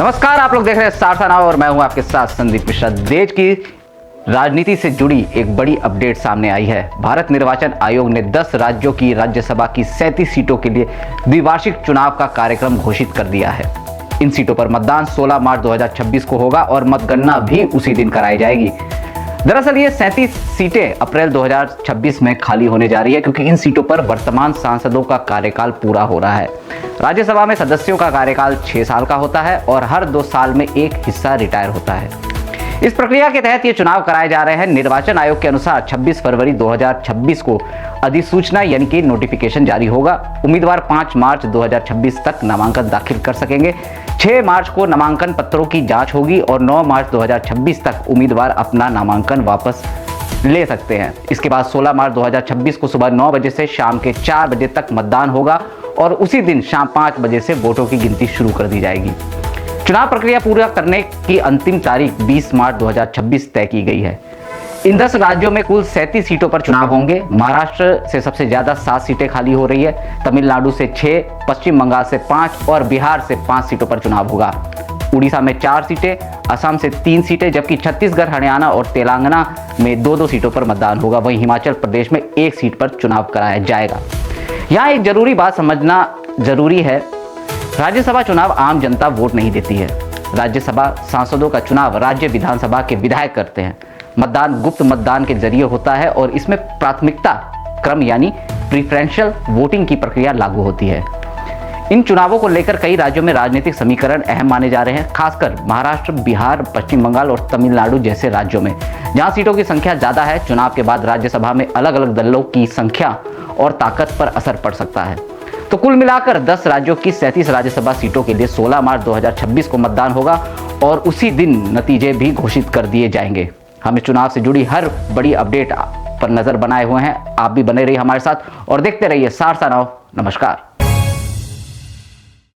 नमस्कार, आप लोग देख रहे हैं सारसा नाव और मैं हूं आपके साथ संदीप मिश्रा। देश की राजनीति से जुड़ी एक बड़ी अपडेट सामने आई है। भारत निर्वाचन आयोग ने 10 राज्यों की राज्यसभा की 37 सीटों के लिए द्विवार्षिक चुनाव का कार्यक्रम घोषित कर दिया है। इन सीटों पर मतदान 16 मार्च 2026 को होगा और मतगणना भी उसी दिन कराई जाएगी। दरअसल ये 37 सीटें अप्रैल 2026 में खाली होने जा रही है, क्योंकि इन सीटों पर वर्तमान सांसदों का कार्यकाल पूरा हो रहा है। राज्यसभा में सदस्यों का कार्यकाल 6 साल का होता है और हर 2 साल में एक हिस्सा रिटायर होता है। इस प्रक्रिया के तहत ये चुनाव कराए जा रहे हैं। निर्वाचन आयोग के अनुसार 26 फरवरी 2026 को अधिसूचना यानी कि नोटिफिकेशन जारी होगा। उम्मीदवार 5 मार्च 2026 तक नामांकन दाखिल कर सकेंगे। 6 मार्च को नामांकन पत्रों की जांच होगी और 9 मार्च 2026 तक उम्मीदवार अपना नामांकन वापस ले सकते हैं। इसके बाद 16 मार्च 2026 को सुबह 9 बजे से शाम के 4 बजे तक मतदान होगा और उसी दिन शाम 5 बजे से वोटों की गिनती शुरू कर दी जाएगी। चुनाव प्रक्रिया पूरा करने की अंतिम तारीख 20 मार्च 2026 तय की गई है। इन 10 राज्यों में कुल 37 सीटों पर चुनाव होंगे। महाराष्ट्र से सबसे ज्यादा 7 सीटें खाली हो रही है, तमिलनाडु से 6, पश्चिम बंगाल से 5 और बिहार से 5 सीटों पर चुनाव होगा। उड़ीसा में 4 सीटें, असम से 3 सीटें, जबकि छत्तीसगढ़, हरियाणा और तेलंगाना में 2-2 सीटों पर मतदान होगा। वहीं हिमाचल प्रदेश में 1 सीट पर चुनाव कराया जाएगा। यहाँ एक जरूरी बात समझना जरूरी है, राज्यसभा चुनाव आम जनता वोट नहीं देती है। राज्यसभा सांसदों का चुनाव राज्य विधानसभा के विधायक करते हैं। मतदान गुप्त मतदान के जरिए होता है और इसमें प्राथमिकता क्रम यानी प्रीफरेंशियल वोटिंग की प्रक्रिया लागू होती है। इन चुनावों को लेकर कई राज्यों में राजनीतिक समीकरण अहम माने जा रहे हैं, खासकर महाराष्ट्र, बिहार, पश्चिम बंगाल और तमिलनाडु जैसे राज्यों में, जहां सीटों की संख्या ज्यादा है। चुनाव के बाद राज्यसभा में अलग अलग दलों की संख्या और ताकत पर असर पड़ सकता है। तो कुल मिलाकर 10 राज्यों की 37 राज्यसभा सीटों के लिए 16 मार्च 2026 को मतदान होगा और उसी दिन नतीजे भी घोषित कर दिए जाएंगे। हम इस चुनाव से जुड़ी हर बड़ी अपडेट पर नजर बनाए हुए हैं। आप भी बने रहिए हमारे साथ और देखते रहिए सारसा नाव। नमस्कार।